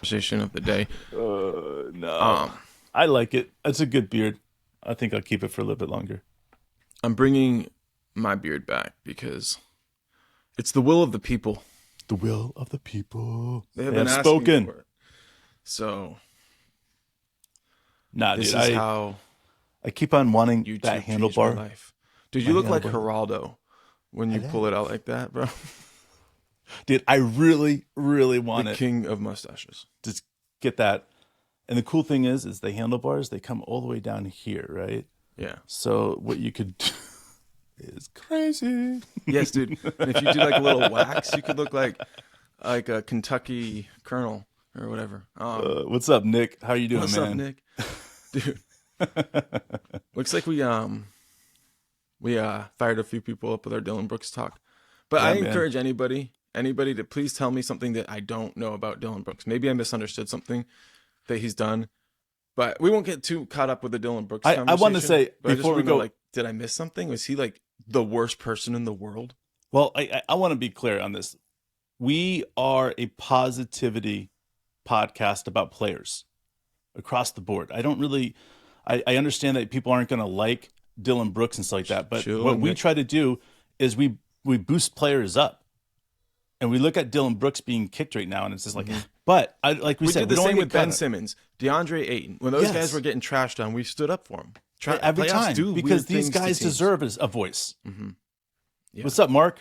conversation of the day. No. I like it. It's a good beard. I think I'll keep it for a little bit longer. I'm bringing my beard back because it's the will of the people. The will of the people. They have been asking spoken. for it. So, nah, this dude, is how I keep on wanting YouTube that changed my handlebar. life. Dude, you look like handlebar. Geraldo when you pull it out like that, bro. Dude, I really, really want The it. king of mustaches. Just get that. And the cool thing is the handlebars, they come all the way down here, right? Yeah. So what you could do is crazy. Yes, dude. And if you do like a little wax, you could look like a Kentucky colonel or whatever. What's up, Nick? How you doing, What's man? up, Nick? Dude. Looks like we fired a few people up with our Dillon Brooks talk. But Yeah, I man. encourage anybody to please tell me something that I don't know about Dillon Brooks. Maybe I misunderstood something that he's done. But we won't get too caught up with the Dillon Brooks conversation. I want to say, but I just before we wanna know, go, like, did I miss something? Was he like the worst person in the world? well, I want to be clear on this. We are a positivity podcast about players across the board. I don't really, I understand that people aren't going to like Dillon Brooks and stuff like that, but Chill, what we Nick. try to do is we boost players up. And we look at Dillon Brooks being kicked right now, and it's just like, but like we We said, did the don't same get with Ben caught up. Simmons, DeAndre Ayton. When those Yes. guys were getting trashed on, we stood up for them. Every time, because these guys deserve a voice. Yeah. What's up, Mark?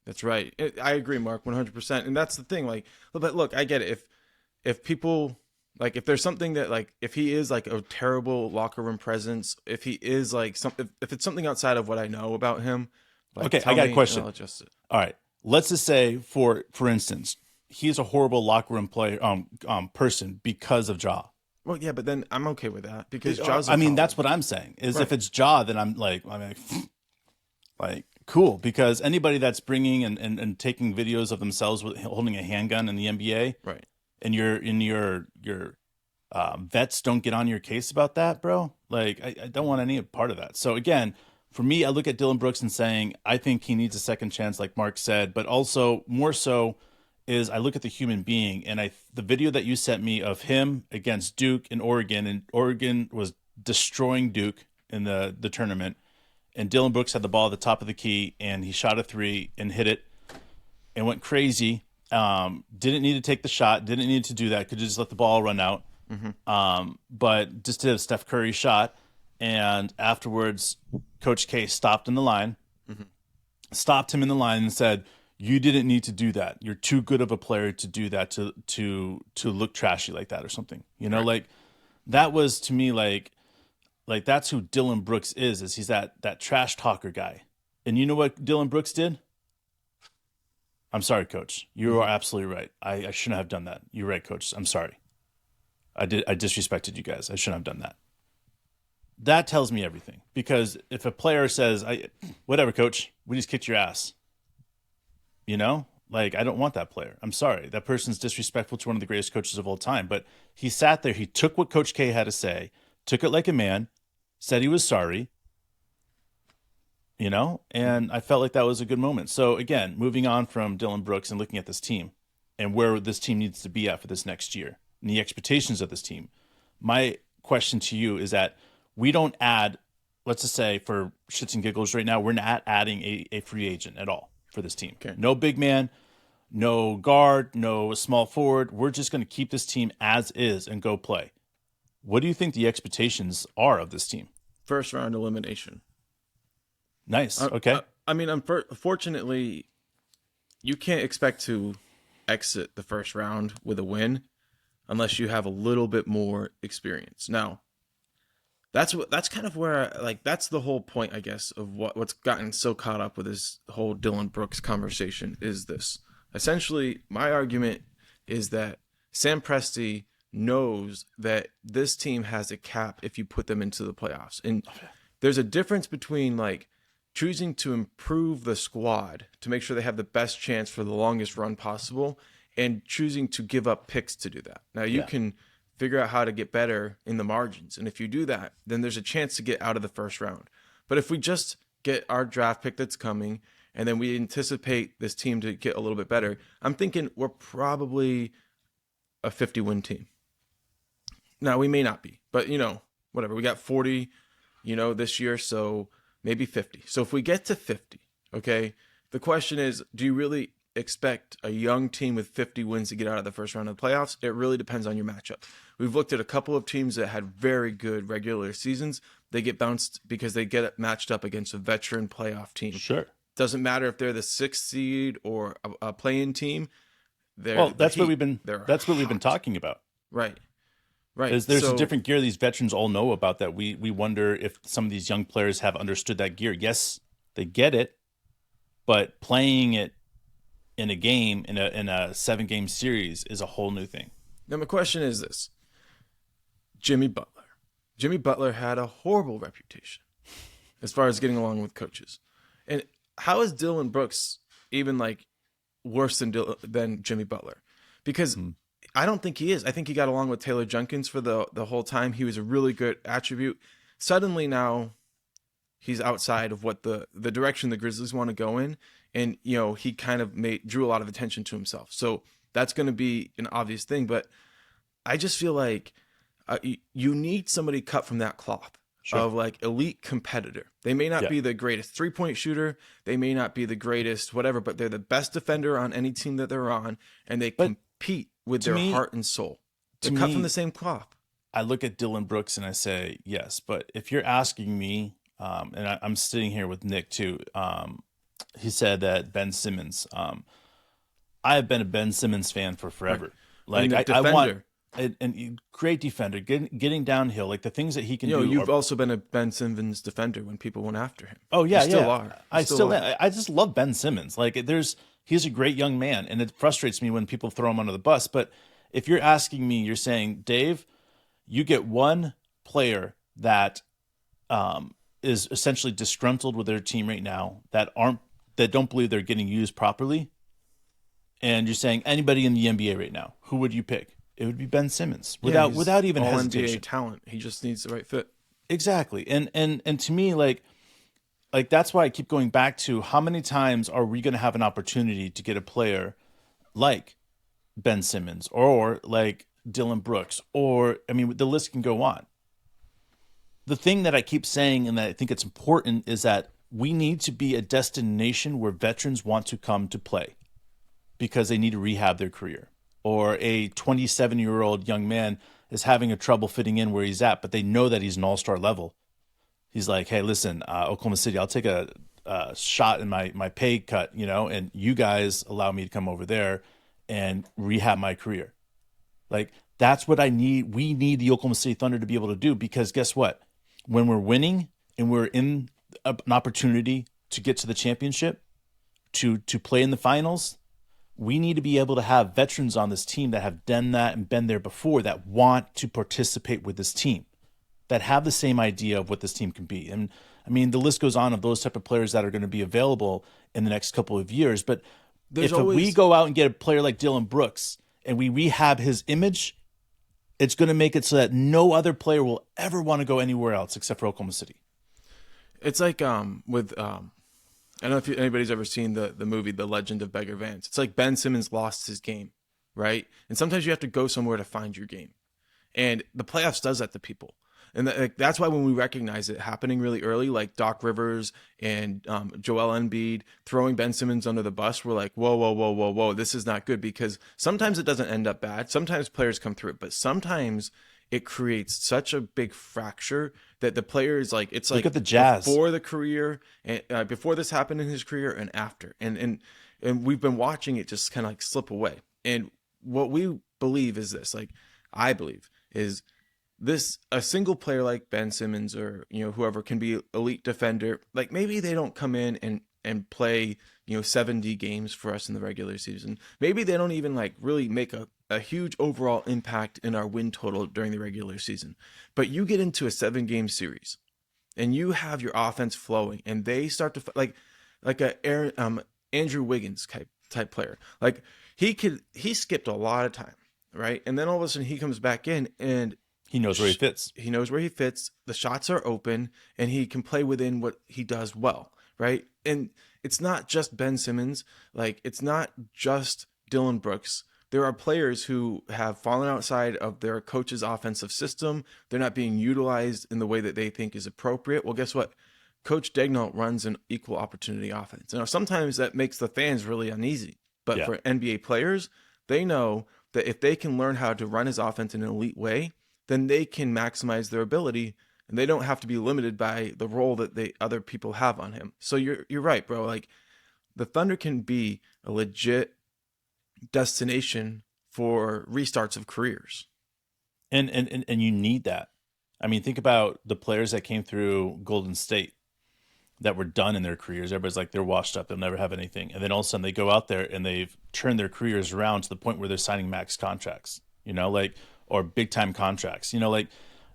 That's right. I agree, Mark, 100%. And that's the thing. Like, but look, I get it. If people like, if there's something that like, if he is like a terrible locker room presence, if he is like something, if it's something outside of what I know about him, like, Okay, tell I got me a question. and I'll adjust it. All right, let's just say, for instance, he's a horrible locker room player, person because of Ja. Well, yeah, but then I'm okay with that because Ja's. I mean, that's what I'm saying. Is if it's Ja, then I'm like, cool, because anybody that's bringing and taking videos of themselves with holding a handgun in the NBA, right. and your vets don't get on your case about that, bro. Like, I don't want any part of that. So again, for me, I look at Dillon Brooks and saying, I think he needs a second chance, like Mark said, but also more so is I look at the human being, and the video that you sent me of him against Duke in Oregon, and Oregon was destroying Duke in the tournament, and Dillon Brooks had the ball at the top of the key, and he shot a three and hit it and went crazy. Didn't need to take the shot, didn't need to do that, could just let the ball run out. But just did a Steph Curry shot, and afterwards Coach K stopped him in the line and said, you didn't need to do that. You're too good of a player to do that, to look trashy like that or something. You know, like that was to me like that's who Dillon Brooks is he's that trash talker guy. And you know what Dillon Brooks did? I'm sorry, Coach. You are absolutely right. I shouldn't have done that. You're right, Coach. I'm sorry. I disrespected you guys. I shouldn't have done that. That tells me everything. Because if a player says, whatever, Coach, we just kicked your ass. You know, like, I don't want that player. I'm sorry. That person's disrespectful to one of the greatest coaches of all time. But he sat there. He took what Coach K had to say, took it like a man, said he was sorry, you know, and I felt like that was a good moment. So, again, moving on from Dillon Brooks and looking at this team and where this team needs to be at for this next year and the expectations of this team, my question to you is that we don't add, let's just say for shits and giggles right now, we're not adding a free agent at all for this team. Okay. No big man, no guard, no small forward. We're just going to keep this team as is and go play. What do you think the expectations are of this team? First round elimination. Nice. Okay. I mean, unfortunately, you can't expect to exit the first round with a win unless you have a little bit more experience. Now, that's kind of where that's the whole point, I guess, of what's gotten so caught up with this whole Dillon Brooks conversation is this. Essentially, my argument is that Sam Presti knows that this team has a cap if you put them into the playoffs. And there's a difference between like choosing to improve the squad to make sure they have the best chance for the longest run possible and choosing to give up picks to do that. Now you can figure out how to get better in the margins. And if you do that, then there's a chance to get out of the first round. But if we just get our draft pick that's coming and then we anticipate this team to get a little bit better, I'm thinking we're probably a 50-win team. Now, we may not be, but, whatever. We got 40, this year, so maybe 50. So if we get to 50, okay, the question is, do you really expect a young team with 50 wins to get out of the first round of the playoffs? It really depends on your matchup. We've looked at a couple of teams that had very good regular seasons. They get bounced because they get matched up against a veteran playoff team. Sure. Doesn't matter if they're the 6th seed or a play-in team. That's what we've been talking about. Right. There's a different gear these veterans all know about that we wonder if some of these young players have understood that gear. Yes, they get it, but playing it in a game, in a 7-game series is a whole new thing. Now, my question is this. Jimmy Butler. Jimmy Butler had a horrible reputation as far as getting along with coaches. And how is Dillon Brooks even worse than Jimmy Butler? Because I don't think he is. I think he got along with Taylor Jenkins for the whole time. He was a really good attribute. Suddenly now he's outside of what the direction the Grizzlies want to go in. And, he kind of drew a lot of attention to himself. So that's going to be an obvious thing. But I just feel like you need somebody cut from that cloth. Sure. Of elite competitor. They may not be the greatest 3-point shooter. They may not be the greatest whatever, but they're the best defender on any team that they're on. And they compete with their heart and soul. They're cut from the same cloth. I look at Dillon Brooks and I say, yes. But if you're asking me, and I'm sitting here with Nick too, he said that Ben Simmons. I have been a Ben Simmons fan for forever. Right. I want a great defender, getting downhill, the things that he can do. You've also been a Ben Simmons defender when people went after him. Oh yeah, you still are. I still am. I just love Ben Simmons. He's a great young man, and it frustrates me when people throw him under the bus. But if you're asking me, you're saying, Dave, you get one player that is essentially disgruntled with their team right now that don't believe they're getting used properly, and you're saying anybody in the NBA right now, who would you pick? It would be Ben Simmons without even hesitation. NBA talent. He just needs the right fit. Exactly. And to me, that's why I keep going back to how many times are we going to have an opportunity to get a player like Ben Simmons or like Dillon Brooks, or the list can go on. The thing that I keep saying and that I think it's important is that we need to be a destination where veterans want to come to play because they need to rehab their career. Or a 27-year-old young man is having a trouble fitting in where he's at, but they know that he's an all-star level. He's like, hey, listen, Oklahoma City, I'll take a shot in my pay cut, and you guys allow me to come over there and rehab my career. That's what I need. We need the Oklahoma City Thunder to be able to do, because guess what? When we're winning and we're in an opportunity to get to the championship, to play in the finals, we need to be able to have veterans on this team that have done that and been there before, that want to participate with this team, that have the same idea of what this team can be. And the list goes on of those type of players that are going to be available in the next couple of years. But we go out and get a player like Dillon Brooks and we rehab his image, it's going to make it so that no other player will ever want to go anywhere else except for Oklahoma City. It's like I don't know if anybody's ever seen the movie The Legend of Beggar Vance. It's like Ben Simmons lost his game, right? And sometimes you have to go somewhere to find your game. And the playoffs does that to people. And that's why when we recognize it happening really early, like Doc Rivers and Joel Embiid throwing Ben Simmons under the bus, we're like, whoa, this is not good. Because sometimes it doesn't end up bad. Sometimes players come through it. But sometimes it creates such a big fracture that the player is like, it's Look like at the Jazz before the career, and before this happened in his career and after. And we've been watching it just kind of slip away. And what we believe is this, I believe is this, a single player like Ben Simmons or, whoever can be elite defender, maybe they don't come in and play, 70 games for us in the regular season. Maybe they don't even really make a huge overall impact in our win total during the regular season. But you get into a 7-game series and you have your offense flowing and they start to like Andrew Wiggins type player. He skipped a lot of time, right? And then all of a sudden he comes back in and he knows where he fits. He knows where he fits. The shots are open and he can play within what he does well, right? And it's not just Ben Simmons. It's not just Dillon Brooks. there are players who have fallen outside of their coach's offensive system. They're not being utilized in the way that they think is appropriate. Well, guess what? Coach Daigneault runs an equal opportunity offense. Now, sometimes that makes the fans really uneasy. But for NBA players, they know that if they can learn how to run his offense in an elite way, then they can maximize their ability, and they don't have to be limited by the role that other people have on him. So you're right, bro. Like, the Thunder can be a legit destination for restarts of careers. And you need that. I mean, think about the players that came through Golden State that were done in their careers. Everybody's like, they're washed up, they'll never have anything. And then all of a sudden they go out there and they've turned their careers around to the point where they're signing max contracts, or big time contracts.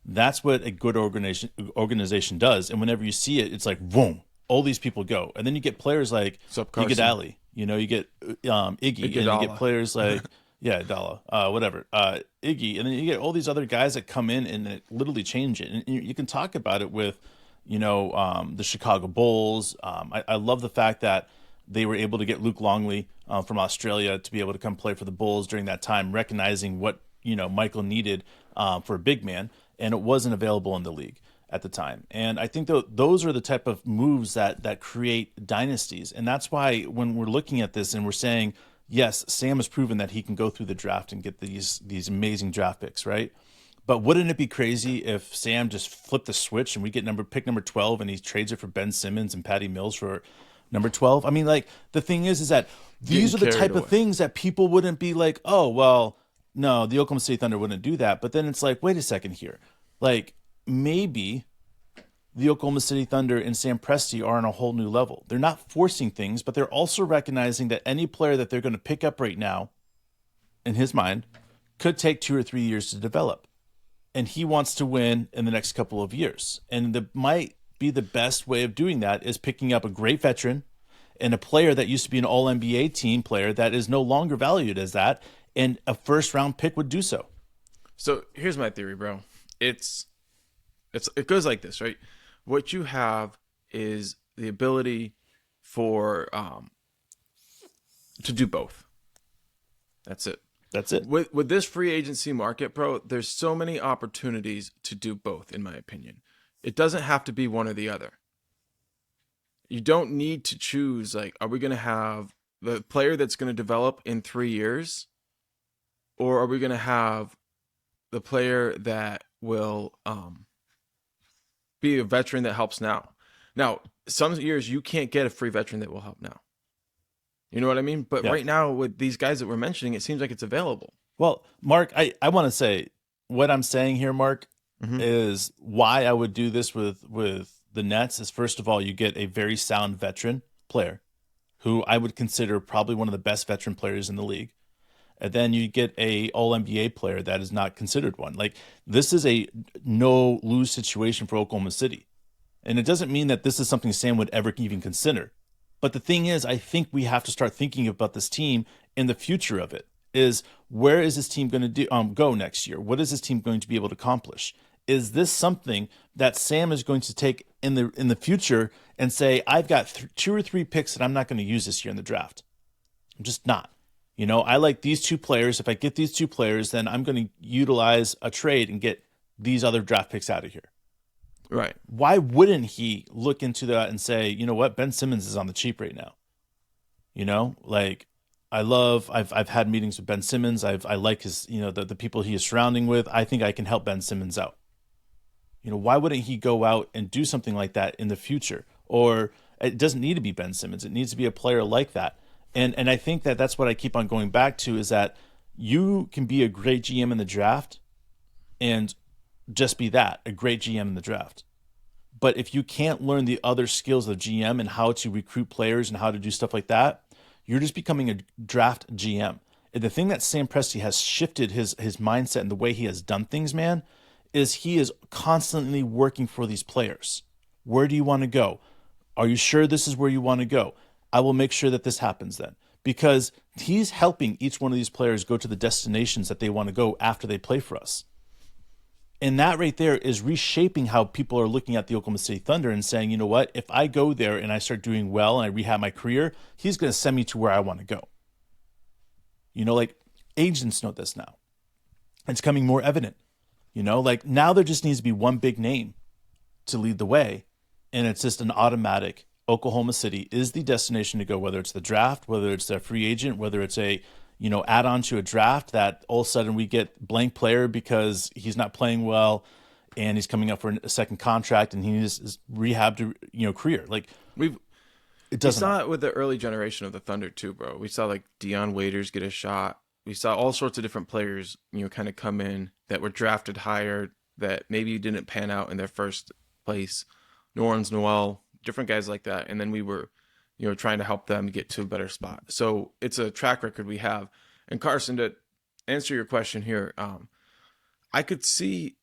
That's what a good organization does. And whenever you see it, it's like, boom, all these people go. And then you get players like Iguodala, you get Iggy, and you get players like whatever, Iggy, and then you get all these other guys that come in and that literally change it. And you can talk about it with, the Chicago Bulls. I love the fact that they were able to get Luke Longley from Australia to be able to come play for the Bulls during that time, recognizing what Michael needed for a big man, and it wasn't available in the league at the time. And I think those are the type of moves that create dynasties. And that's why when we're looking at this and we're saying, yes, Sam has proven that he can go through the draft and get these amazing draft picks, right? But wouldn't it be crazy if Sam just flipped the switch and we get pick number 12 and he trades it for Ben Simmons and Patty Mills for number 12? I mean, like, the thing is that these are the type of things that people wouldn't be like, oh, well, no, the Oklahoma City Thunder wouldn't do that. But then it's like, wait a second here. Like, maybe the Oklahoma City Thunder and Sam Presti are on a whole new level. They're not forcing things, but they're also recognizing that any player that they're going to pick up right now, in his mind, could take 2 or 3 years to develop. And he wants to win in the next couple of years. And might be the best way of doing that is picking up a great veteran and a player that used to be an all-NBA team player that is no longer valued as that, and a first-round pick would do so. So here's my theory, bro. It goes like this, right? What you have is the ability for to do both. That's it. That's it. With this free agency market, bro, there's so many opportunities to do both, in my opinion. It doesn't have to be one or the other. You don't need to choose, like, are we going to have the player that's going to develop in 3 years? Or are we going to have the player that will be a veteran that helps now? Now, some years you can't get a free veteran that will help now. You know what I mean? But right now, with these guys that we're mentioning, it seems like it's available. Well, Mark, I want to say what I'm saying here, Mark, is why I would do this with the Nets is, first of all, you get a very sound veteran player who I would consider probably one of the best veteran players in the league. And then you get a all-NBA player that is not considered one. Like, this is a no-lose situation for Oklahoma City. And it doesn't mean that this is something Sam would ever even consider. But the thing is, I think we have to start thinking about this team in the future of it. Is where is this team going to go next year? What is this team going to be able to accomplish? Is this something that Sam is going to take in the future and say, I've got 2 or 3 picks that I'm not going to use this year in the draft? I'm just not. I like these 2 players. If I get these 2 players, then I'm going to utilize a trade and get these other draft picks out of here. Right. Why wouldn't he look into that and say, you know what, Ben Simmons is on the cheap right now? Like, I've had meetings with Ben Simmons. I like his, the people he is surrounding with. I think I can help Ben Simmons out. Why wouldn't he go out and do something like that in the future? Or it doesn't need to be Ben Simmons. It needs to be a player like that. And I think that's what I keep on going back to, is that you can be a great GM in the draft and just be that, a great GM in the draft. But if you can't learn the other skills of GM and how to recruit players and how to do stuff like that, you're just becoming a draft GM. And the thing that Sam Presti has shifted his mindset and the way he has done things, man, is he is constantly working for these players. Where do you want to go? Are you sure this is where you want to go? I will make sure that this happens then. Because he's helping each one of these players go to the destinations that they want to go after they play for us. And that right there is reshaping how people are looking at the Oklahoma City Thunder and saying, you know what, if I go there and I start doing well and I rehab my career, he's going to send me to where I want to go. Like, Agents know this now. It's coming more evident. Like now there just needs to be one big name to lead the way, and it's just an automatic. Oklahoma City is the destination to go, whether it's the draft, whether it's a free agent, whether it's a add on to a draft that all of a sudden we get blank player because he's not playing well and he's coming up for a second contract and he needs his rehab to career. Like We it doesn't saw matter. it with the early generation of the Thunder too, bro. We saw like Dion Waiters get a shot. We saw all sorts of different players, kind of come in that were drafted higher that maybe didn't pan out in their first place. Norns Noel, different guys like that. And then we were, trying to help them get to a better spot. So it's a track record we have. And Carson, to answer your question here, I could see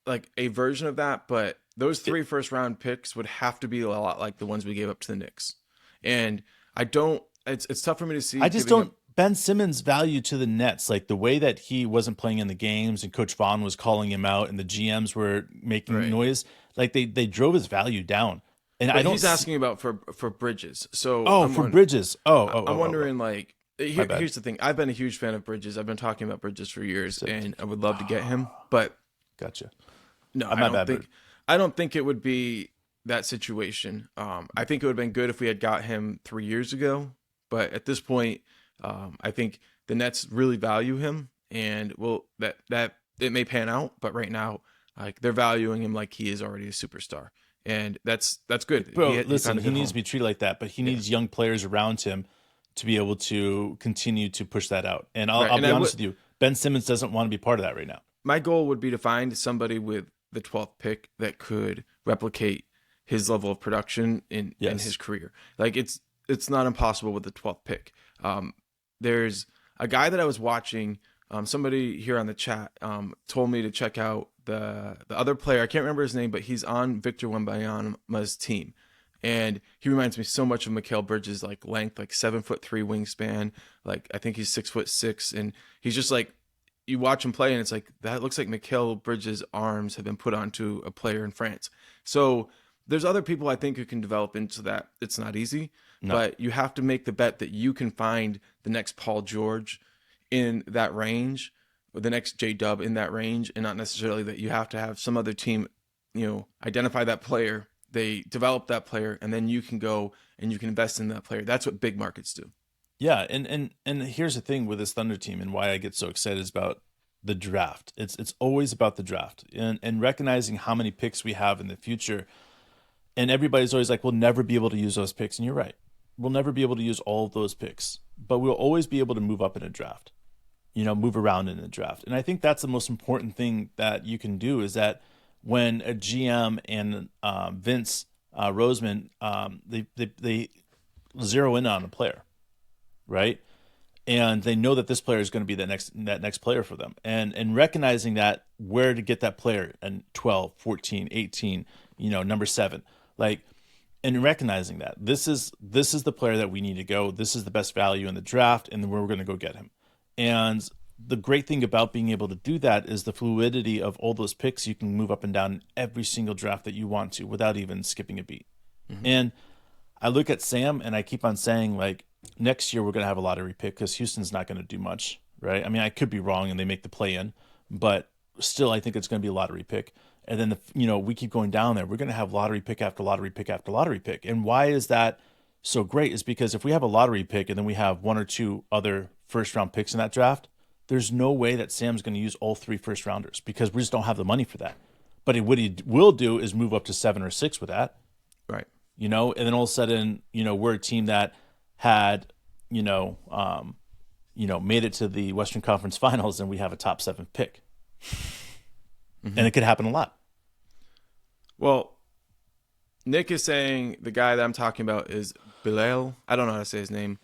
like a version of that, but those 3 first round picks would have to be a lot like the ones we gave up to the Knicks. And I don't, it's tough for me to see. I just don't. Ben Simmons' value to the Nets, like the way that he wasn't playing in the games and Coach Vaughn was calling him out and the GMs were making noise, like they drove his value down. And but he's asking about for Bridges. So Bridges. I'm wondering like here's the thing. I've been a huge fan of Bridges. I've been talking about Bridges for years, and I would love to get him. But gotcha. No, I don't think it would be that situation. I think it would have been good if we had got him 3 years ago. But at this point, I think the Nets really value him, and that it may pan out. But right now, like they're valuing him like he is already a superstar, and that's good. Bro, listen, he needs to be treated like that, but he needs young players around him to be able to continue to push that out. And I'll be honest with you, Ben Simmons doesn't want to be part of that right now. My goal would be to find somebody with the 12th pick that could replicate his level of production in his career. Like it's not impossible with the 12th pick. There's a guy that I was watching. Somebody here on the chat told me to check out the other player. I can't remember his name, but he's on Victor Wembanyama's team, and he reminds me so much of Mikal Bridges, like length, like 7'3" wingspan. Like I think he's 6'6", and he's just like, you watch him play, and it's like that looks like Mikal Bridges' arms have been put onto a player in France. So there's other people I think who can develop into that. It's not easy. No. But you have to make the bet that you can find the next Paul George in that range, or the next J-Dub in that range, and not necessarily that you have to have some other team, identify that player, they develop that player, and then you can go and you can invest in that player. That's what big markets do. Yeah, and here's the thing with this Thunder team and why I get so excited is about the draft. It's always about the draft and recognizing how many picks we have in the future. And everybody's always like, we'll never be able to use those picks. And you're right. We'll never be able to use all of those picks, but we'll always be able to move up in a draft, move around in a draft. And I think that's the most important thing that you can do is that when a GM and Vince Roseman, they zero in on a player, right? And they know that this player is going to be that next player for them. And recognizing that, where to get that player and 12, 14, 18, number 7, like, and recognizing that this is the player that we need to go. This is the best value in the draft, and then we're going to go get him. And the great thing about being able to do that is the fluidity of all those picks. You can move up and down every single draft that you want to without even skipping a beat. Mm-hmm. And I look at Sam, and I keep on saying, like, next year we're going to have a lottery pick because Houston's not going to do much, right? I mean, I could be wrong, and they make the play-in, but still, I think it's going to be a lottery pick. And then, we keep going down there. We're going to have lottery pick after lottery pick after lottery pick. And why is that so great? Is because if we have a lottery pick and then we have 1 or 2 other first-round picks in that draft, there's no way that Sam's going to use all 3 first-rounders because we just don't have the money for that. But what he will do is move up to 7 or 6 with that. Right. And then all of a sudden, we're a team that had, made it to the Western Conference Finals and we have a top 7 pick. Mm-hmm. And it could happen a lot. Well, Nick is saying the guy that I'm talking about is Bilal. I don't know how to say his name.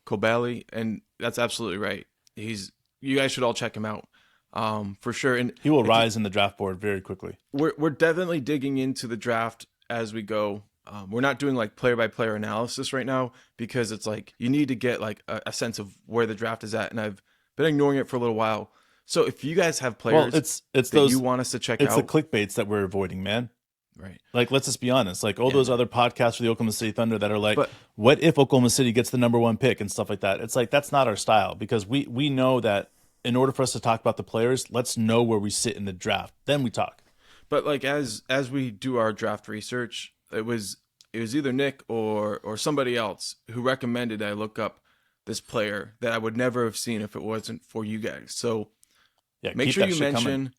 Kobali, and that's absolutely right. You guys should all check him out, for sure. And he will rise in the draft board very quickly. We're definitely digging into the draft as we go. We're not doing like player by player analysis right now because it's like you need to get like a sense of where the draft is at, and I've been ignoring it for a little while. So if you guys have players it's that those, you want us to check out, it's the clickbaits that we're avoiding, man. Right. Like, let's just be honest. Like, all those other podcasts for the Oklahoma City Thunder that are like, But what if Oklahoma City gets the number 1 pick and stuff like that? It's like, that's not our style, because we know that in order for us to talk about the players, let's know where we sit in the draft. Then we talk. But like as we do our draft research, it was either Nick or somebody else who recommended I look up this player that I would never have seen if it wasn't for you guys. So Yeah, make keep sure that you shit mention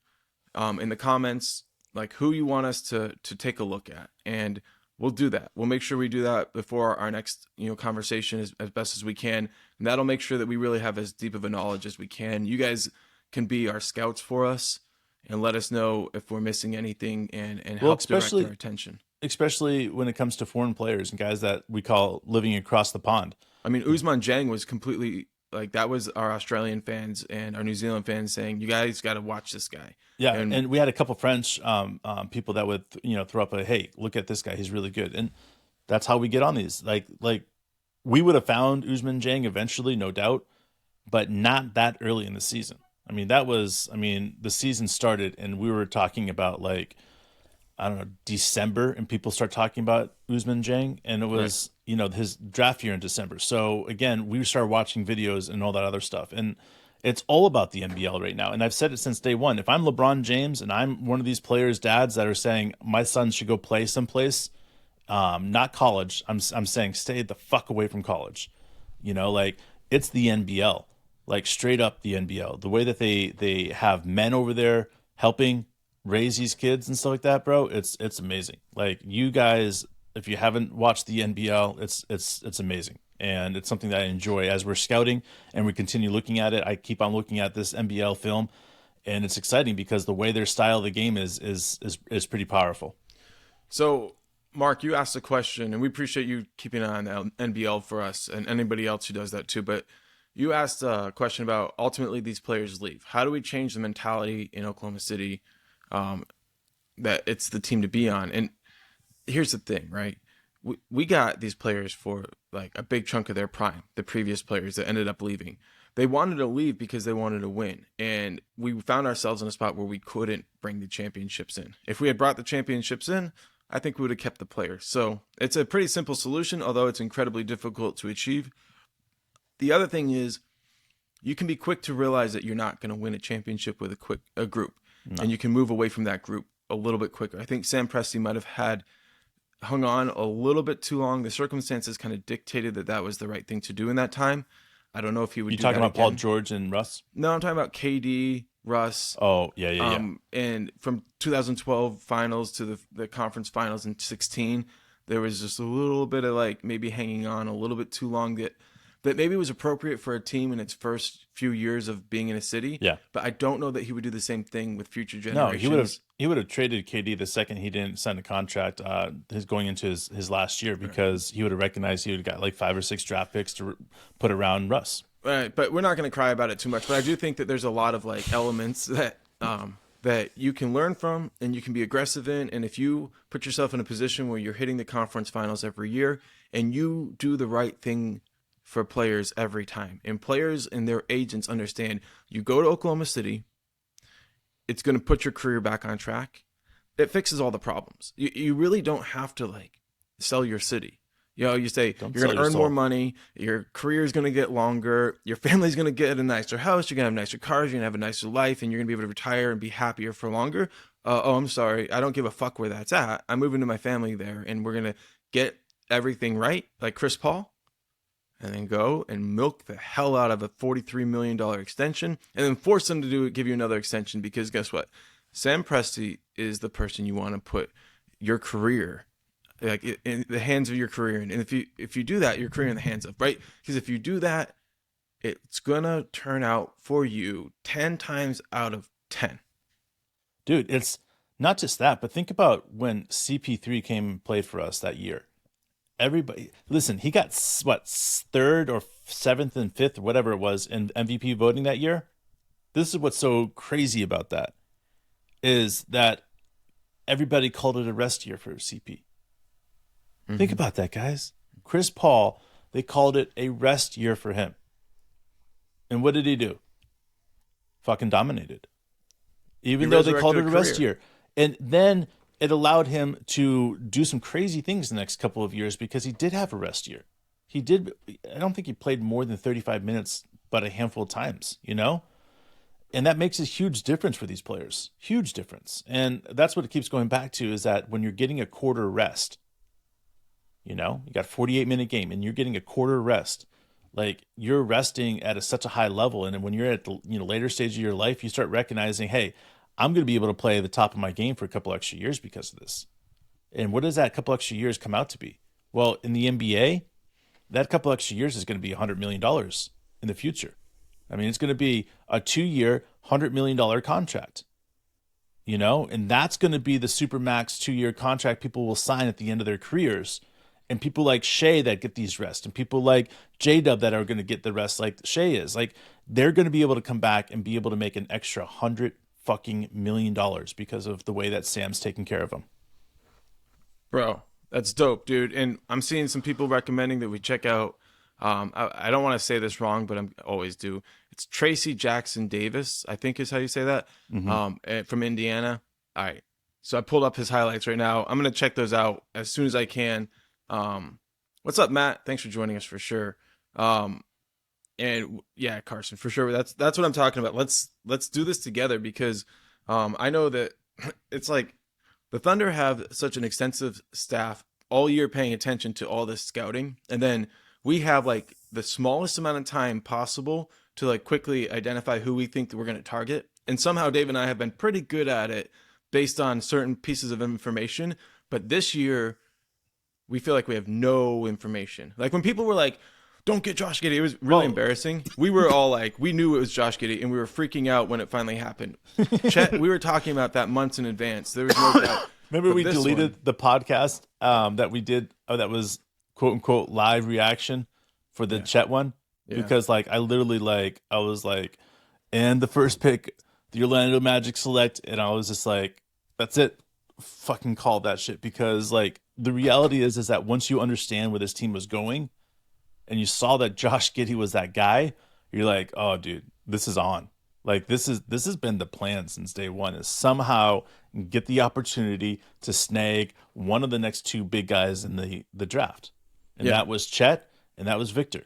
coming. in the comments like who you want us to take a look at, and we'll do that. We'll make sure we do that before our next conversation as best as we can, and that'll make sure that we really have as deep of a knowledge as we can. You guys can be our scouts for us and let us know if we're missing anything and help direct our attention. Especially when it comes to foreign players and guys that we call living across the pond. I mean, Ousmane Dieng was completely like, that was our Australian fans and our New Zealand fans saying, you guys got to watch this guy. Yeah, and we had a couple French people that would throw up a, hey, look at this guy, he's really good, and that's how we get on these. Like we would have found Ousmane Dieng eventually, no doubt, but not that early in the season. I mean, the season started and we were talking about like, I don't know, December, and people start talking about Ousmane Dieng, and it was his draft year in December. So again, we started watching videos and all that other stuff, and it's all about the NBL right now. And I've said it since day one. If I'm LeBron James and I'm one of these players' dads that are saying my son should go play someplace, not college, I'm saying stay the fuck away from college. Like, it's the NBL, like straight up the NBL. The way that they have men over there helping raise these kids and stuff like that, bro, it's amazing. Like, you guys, if you haven't watched the NBL, it's amazing. And it's something that I enjoy as we're scouting and we continue looking at it. I keep on looking at this NBL film, and it's exciting because the way their style of the game is pretty powerful. So, Mark, you asked a question, and we appreciate you keeping an eye on the NBL for us and anybody else who does that too. But you asked a question about ultimately these players leave. How do we change the mentality in Oklahoma City that it's the team to be on? And here's the thing, right? We got these players for like a big chunk of their prime, the previous players that ended up leaving. They wanted to leave because they wanted to win. And we found ourselves in a spot where we couldn't bring the championships in. If we had brought the championships in, I think we would have kept the players. So it's a pretty simple solution, although it's incredibly difficult to achieve. The other thing is you can be quick to realize that you're not going to win a championship with a group. No. And you can move away from that group a little bit quicker. I think Sam Presti might have hung on a little bit too long. The circumstances kind of dictated that was the right thing to do in that time. I don't know if he would. You talking about again. Paul George and Russ? No, I'm talking about KD, Russ. Oh, yeah. And from 2012 finals to the conference finals in 16, there was just a little bit of like maybe hanging on a little bit too long that maybe was appropriate for a team in its first few years of being in a city. Yeah. But I don't know that he would do the same thing with future generations. No, he would have traded KD the second he didn't sign a contract going into his last year, because he would have recognized he would have got like 5 or 6 draft picks to put around Russ. Right, but we're not going to cry about it too much. But I do think that there's a lot of like elements that you can learn from and you can be aggressive in. And if you put yourself in a position where you're hitting the conference finals every year and you do the right thing for players every time, and players and their agents understand, you go to Oklahoma City, it's going to put your career back on track. It fixes all the problems. You really don't have to like sell your city. You say you're going to earn more money, your career is going to get longer, your family's going to get a nicer house, you're going to have nicer cars, you're going to have a nicer life, and you're going to be able to retire and be happier for longer. I'm sorry, I don't give a fuck where that's at. I'm moving to my family there, and we're going to get everything right, like Chris Paul, and then go and milk the hell out of a $43 million extension, and then force them to give you another extension, because guess what? Sam Presti is the person you want to put your career, like in the hands of your career. And if you do that, your career in the hands of, right? Because if you do that, it's going to turn out for you 10 times out of 10. Dude, it's not just that, but think about when CP3 came and played for us that year. Everybody, listen, he got what, 3rd or 7th and 5th, or whatever it was, in MVP voting that year. This is what's so crazy about that, is that everybody called it a rest year for CP. Mm-hmm. Think about that, guys. Chris Paul, they called it a rest year for him. And what did he do? Fucking dominated. Even though they called it a rest year. And then it allowed him to do some crazy things the next couple of years because he did have a rest year. He did. I don't think he played more than 35 minutes, but a handful of times, you know? And that makes a huge difference for these players. Huge difference. And that's what it keeps going back to, is that when you're getting a quarter rest, you know, you got a 48-minute game and you're getting a quarter rest, like you're resting at such a high level. And when you're at the later stage of your life, you start recognizing, hey, I'm going to be able to play at the top of my game for a couple extra years because of this. And what does that couple extra years come out to be? Well, in the NBA, that couple extra years is going to be $100 million in the future. I mean, it's going to be a 2-year, $100 million contract, you know, and that's going to be the supermax 2-year contract people will sign at the end of their careers. And people like Shea that get these rests, and people like J-Dub that are going to get the rest like Shea is, like, they're going to be able to come back and be able to make an extra $100 fucking million because of the way that Sam's taking care of them. Bro, that's dope, dude. And I'm seeing some people recommending that we check out, I don't want to say this wrong, but I always do. It's Tracy Jackson Davis, I think is how you say that, from Indiana. All right. So I pulled up his highlights right now. I'm going to check those out as soon as I can. What's up, Matt? Thanks for joining us for sure. And yeah, Carson, for sure. That's what I'm talking about. Let's do this together because I know that it's like the Thunder have such an extensive staff all year paying attention to all this scouting, and then we have like the smallest amount of time possible to like quickly identify who we think that we're going to target. And somehow Dave and I have been pretty good at it based on certain pieces of information. But this year we feel like we have no information. Like when people were like, don't get Josh Giddey, it was really embarrassing. We were all like, we knew it was Josh Giddey and we were freaking out when it finally happened. Chet, we were talking about that months in advance. There was no doubt. Remember we deleted the podcast that we did, that was quote unquote live reaction for the Chet one? Yeah. Because like I literally like, I was like, and the first pick, the Orlando Magic select, and I was just like, that's it. Fucking call that shit. Because like the reality is that once you understand where this team was going and you saw that Josh Giddey was that guy, you're like, oh dude, this is on. Like this has been the plan since day one, is somehow get the opportunity to snag one of the next two big guys in the draft. And that was Chet and that was Victor.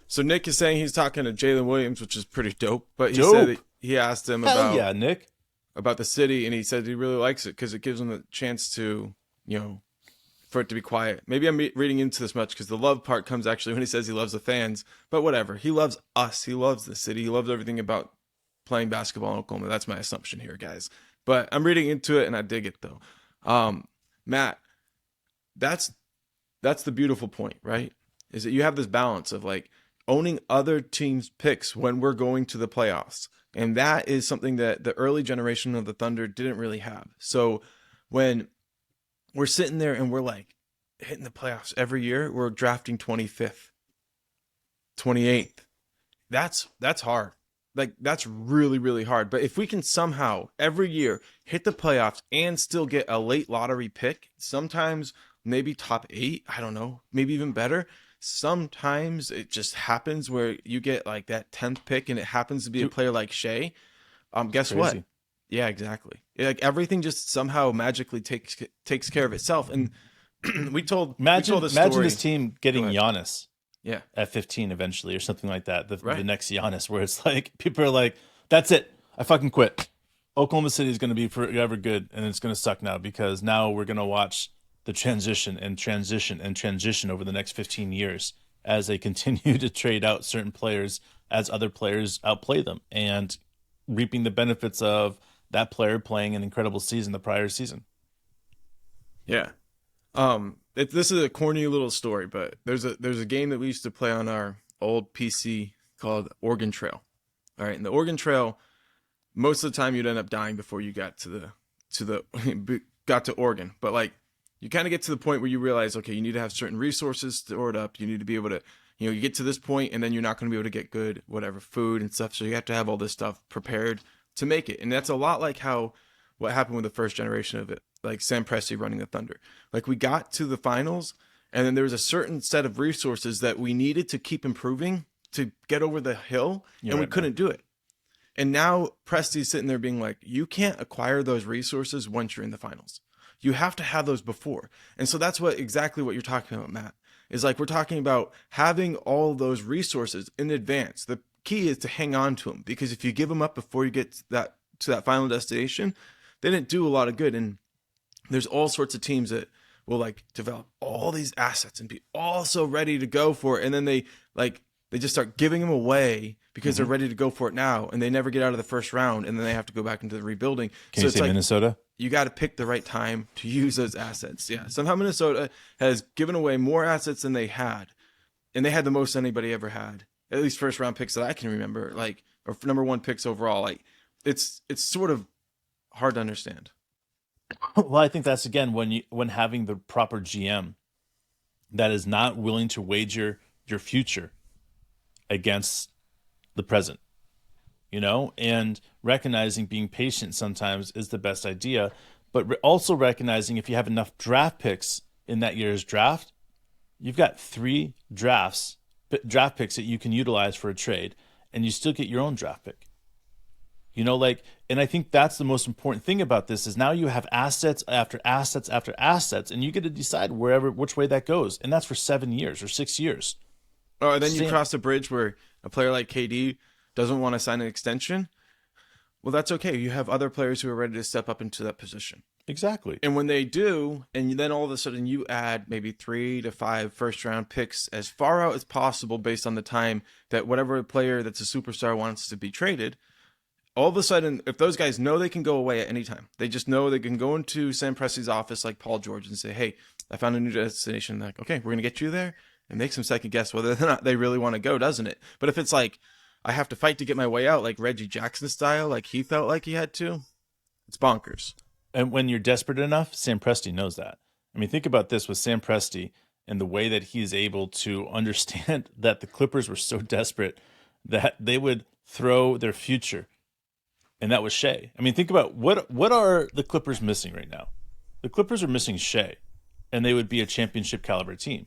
So Nick is saying he's talking to Jalen Williams, which is pretty dope. But he said that he asked him Nick, about the city, and he said he really likes it because it gives him a chance to, for it to be quiet. Maybe I'm reading into this much because the love part comes actually when he says he loves the fans. But whatever, he loves us. He loves the city. He loves everything about playing basketball in Oklahoma. That's my assumption here, guys. But I'm reading into it, and I dig it though. Matt, that's the beautiful point, right? Is that you have this balance of like owning other teams' picks when we're going to the playoffs. And that is something that the early generation of the Thunder didn't really have. So when we're sitting there and we're like hitting the playoffs every year, we're drafting 25th, 28th. That's hard. Like that's really, really hard. But if we can somehow every year hit the playoffs and still get a late lottery pick, sometimes maybe top 8, I don't know, maybe even better. Sometimes it just happens where you get like that 10th pick and it happens to be a player like Shea. Guess what? Yeah, exactly. Like everything just somehow magically takes care of itself. And imagine this team getting Giannis. Yeah. At 15 eventually or something like that. The next Giannis, where it's like people are like, that's it. I fucking quit. Oklahoma City is going to be forever good and it's going to suck now because now we're going to watch the transition over the next 15 years as they continue to trade out certain players as other players outplay them and reaping the benefits of that player playing an incredible season the prior season. Yeah. This is a corny little story, but there's a game that we used to play on our old PC called Oregon Trail. All right. And the Oregon Trail, most of the time you'd end up dying before you got to Oregon. But like, you kind of get to the point where you realize, okay, you need to have certain resources stored up. You need to be able to, you get to this point and then you're not going to be able to get good, whatever, food and stuff. So you have to have all this stuff prepared to make it. And that's a lot like what happened with the first generation of it, like Sam Presti running the Thunder. Like we got to the finals and then there was a certain set of resources that we needed to keep improving to get over the hill and we couldn't do it. And now Presti's sitting there being like, you can't acquire those resources once you're in the finals. You have to have those before. And so that's exactly what you're talking about, Matt, is like, we're talking about having all those resources in advance. The key is to hang on to them, because if you give them up before you get to that final destination, they didn't do a lot of good. And there's all sorts of teams that will like develop all these assets and be all so ready to go for it. And then they just start giving them away because they're ready to go for it now. And they never get out of the first round. And then they have to go back into the rebuilding. Can you say Minnesota? You got to pick the right time to use those assets. Yeah. Somehow Minnesota has given away more assets than they had. And they had the most anybody ever had. At least first round picks that I can remember, like, or number one picks overall. Like, it's sort of hard to understand. Well, I think that's, again, when having the proper GM that is not willing to wager your future against the present, and recognizing being patient sometimes is the best idea, but also recognizing if you have enough draft picks in that year's draft, you've got 3 draft picks that you can utilize for a trade, and you still get your own draft pick. And I think that's the most important thing about this is now you have assets after assets after assets, and you get to decide which way that goes. And that's for 7 years or 6 years. Oh, and then you cross a bridge where a player like KD doesn't want to sign an extension. Well, that's okay. You have other players who are ready to step up into that position. Exactly. And when they do, and then all of a sudden you add maybe 3 to 5 first-round picks as far out as possible based on the time that whatever player that's a superstar wants to be traded, all of a sudden, if those guys know they can go away at any time, they just know they can go into Sam Presti's office like Paul George and say, hey, I found a new destination. They're like, okay, we're going to get you there. It makes them second guess whether or not they really want to go, doesn't it? But if it's like, I have to fight to get my way out, like Reggie Jackson style, like he felt like he had to, it's bonkers. And when you're desperate enough, Sam Presti knows that. I mean, think about this with Sam Presti and the way that he is able to understand that the Clippers were so desperate that they would throw their future. And that was Shea. I mean, think about what are the Clippers missing right now? The Clippers are missing Shea, and they would be a championship caliber team.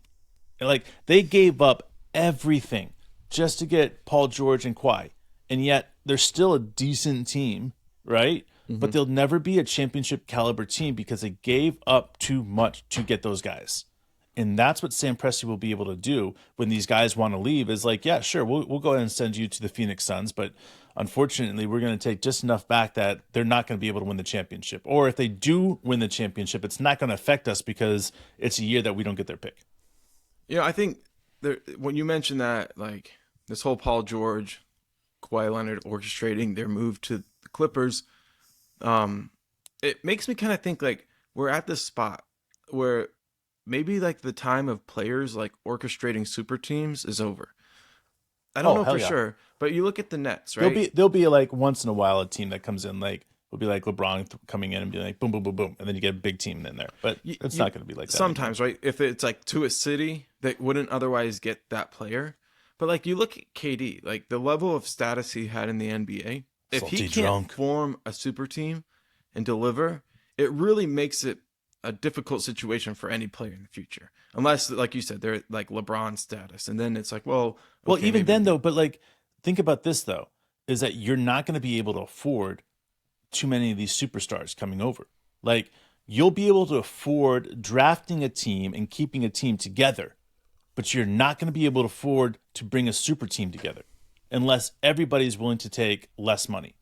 And like, they gave up everything just to get Paul George and Kawhi, and yet they're still a decent team, right? Mm-hmm. But they'll never be a championship caliber team because they gave up too much to get those guys. And that's what Sam Presti will be able to do when these guys want to leave is like, yeah, sure, we'll go ahead and send you to the Phoenix Suns, but unfortunately, we're going to take just enough back that they're not going to be able to win the championship. Or if they do win the championship, it's not going to affect us because it's a year that we don't get their pick. Yeah, I think when you mentioned that, like this whole Paul George, Kawhi Leonard orchestrating their move to the Clippers, it makes me kind of think like we're at this spot where maybe like the time of players like orchestrating super teams is over. I don't know for sure, but you look at the Nets, right? There'll be like once in a while a team that comes in, like will be like LeBron coming in and be like boom, boom, boom, boom, and then you get a big team in there. But it's not going to be like that sometimes, anymore. Right? If it's like to a city that wouldn't otherwise get that player, but like you look at KD, like the level of status he had in the NBA, if he can't form a super team and deliver, it really makes it a difficult situation for any player in the future. Unless, like you said, they're like LeBron status. And then it's like, well, even then though, but like, think about this though, is that you're not going to be able to afford too many of these superstars coming over. Like, you'll be able to afford drafting a team and keeping a team together, but you're not going to be able to afford to bring a super team together unless everybody's willing to take less money.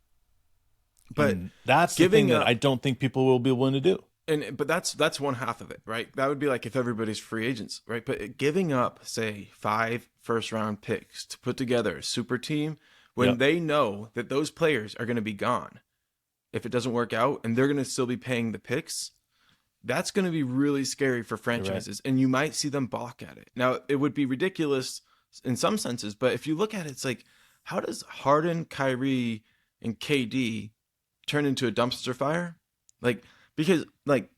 But and that's the thing that I don't think people will be willing to do. But that's one half of it, right? That would be like if everybody's free agents, right? But giving up, say, 5 first-round picks to put together a super team when they know that those players are going to be gone if it doesn't work out, and they're going to still be paying the picks, that's going to be really scary for franchises, and you might see them balk at it. Now, it would be ridiculous in some senses, but if you look at it, it's like, how does Harden, Kyrie, and KD turn into a dumpster fire? Like, because like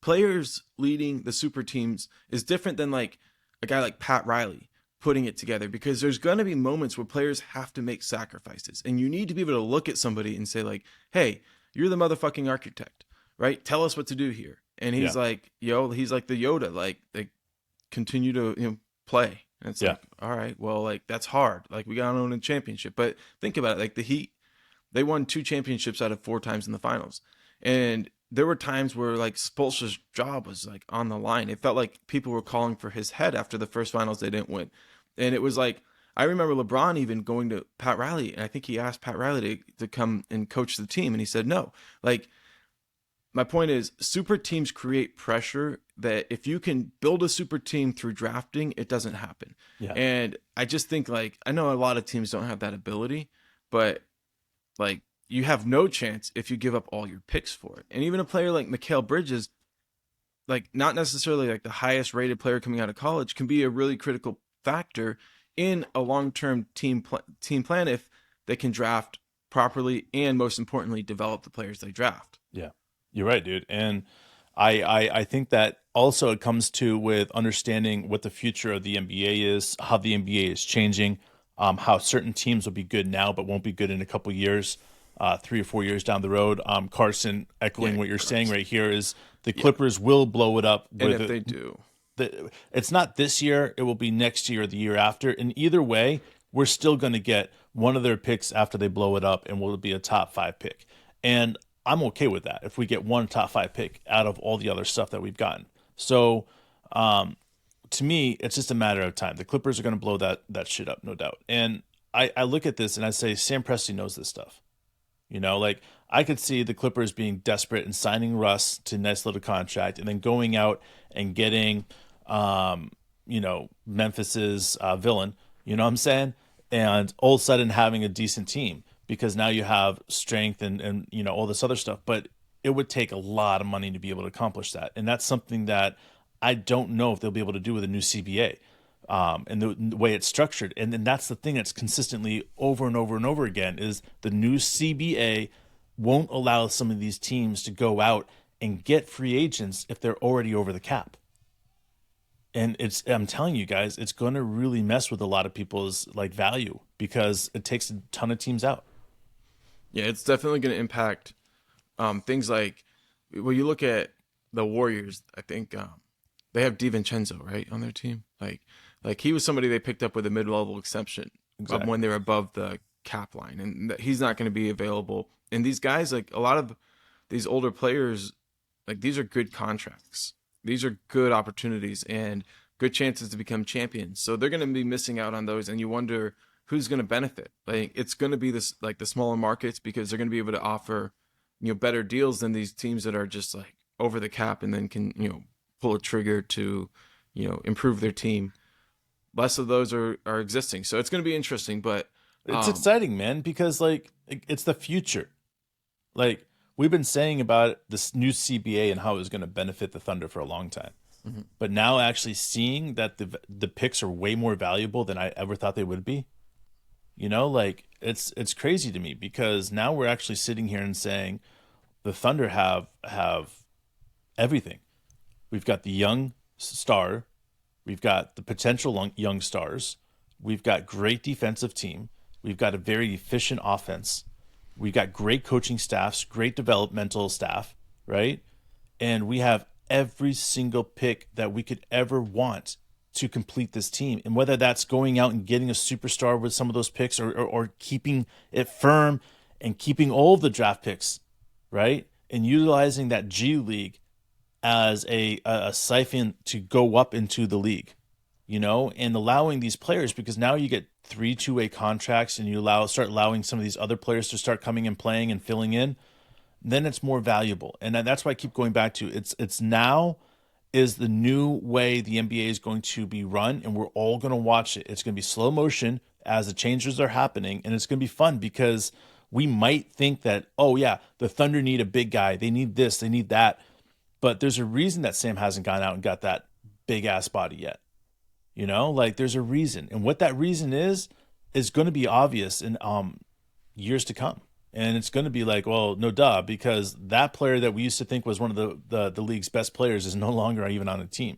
players leading the super teams is different than like a guy like Pat Riley putting it together, because there's going to be moments where players have to make sacrifices, and you need to be able to look at somebody and say like, hey, you're the motherfucking architect, right? Tell us what to do here. And he's like, he's like the Yoda, like they continue to play. And it's Yeah. like, all right, well, like that's hard. Like we got to win a championship. But think about it. Like the Heat, they won 2 championships out of 4 times in the finals. And there were times where like Spoelstra's job was like on the line. It felt like people were calling for his head after the first finals they didn't win. And it was like, I remember LeBron even going to Pat Riley, and I think he asked Pat Riley to come and coach the team, and he said no. Like, my point is, super teams create pressure that if you can build a super team through drafting, it doesn't happen. Yeah. And I just think, like, I know a lot of teams don't have that ability, but like, you have no chance if you give up all your picks for it. And even a player like Mikal Bridges, like, not necessarily like the highest rated player coming out of college, can be a really critical factor in a long-term team plan if they can draft properly and, most importantly, develop the players they draft. Yeah, you're right, dude. And I think that also it comes to with understanding what the future of the NBA is, how the NBA is changing, how certain teams will be good now but won't be good in a couple years, 3 or 4 years down the road. Carson, echoing what you're saying right here, is the Clippers will blow it up. And if they do, it's not this year, it will be next year or the year after. And either way, we're still going to get one of their picks after they blow it up, and will be a top 5 pick. And I'm okay with that if we get one top 5 pick out of all the other stuff that we've gotten. So to me, it's just a matter of time. The Clippers are going to blow that shit up, no doubt. And I look at this and I say, Sam Presti knows this stuff. You know, like I could see the Clippers being desperate and signing Russ to a nice little contract, and then going out and getting Memphis's villain, you know what I'm saying? And all of a sudden having a decent team, because now you have strength and all this other stuff. But it would take a lot of money to be able to accomplish that. And that's something that I don't know if they'll be able to do with a new CBA and the way it's structured. And then that's the thing that's consistently over and over and over again, is the new CBA won't allow some of these teams to go out and get free agents if they're already over the cap. And I'm telling you guys, it's going to really mess with a lot of people's like value, because it takes a ton of teams out. Yeah, it's definitely going to impact things like, when you look at the Warriors, I think they have DiVincenzo, right, on their team. Like he was somebody they picked up with a mid-level exception when they were above the cap line, and he's not going to be available. And these guys, like a lot of these older players, like these are good contracts. These are good opportunities and good chances to become champions. So they're going to be missing out on those, and you wonder who's going to benefit. Like it's going to be this, like the smaller markets, because they're going to be able to offer, better deals than these teams that are just like over the cap and then can, pull a trigger to, improve their team. Less of those are existing. So it's going to be interesting, but it's exciting, man, because like it's the future. Like we've been saying about this new CBA and how it was going to benefit the Thunder for a long time. Mm-hmm. But now actually seeing that the picks are way more valuable than I ever thought they would be. Like it's crazy to me, because now we're actually sitting here and saying the Thunder have everything. We've got the young star, we've got the potential young stars, we've got great defensive team, we've got a very efficient offense, we've got great coaching staffs, great developmental staff, right? And we have every single pick that we could ever want to complete this team. And whether that's going out and getting a superstar with some of those picks, or keeping it firm and keeping all of the draft picks, right? And utilizing that G League as a siphon to go up into the league, and allowing these players, because now you get 3 2-way contracts, and you start allowing some of these other players to start coming and playing and filling in, then it's more valuable. And that's why I keep going back to it's now is the new way the NBA is going to be run, and we're all going to watch it. It's going to be slow motion as the changes are happening, and it's going to be fun, because we might think that, oh yeah, the Thunder need a big guy, they need this, they need that, but there's a reason that Sam hasn't gone out and got that big ass body yet. Like there's a reason, and what that reason is going to be obvious in years to come. And it's going to be like, well, no duh, because that player that we used to think was one of the league's best players is no longer even on a team.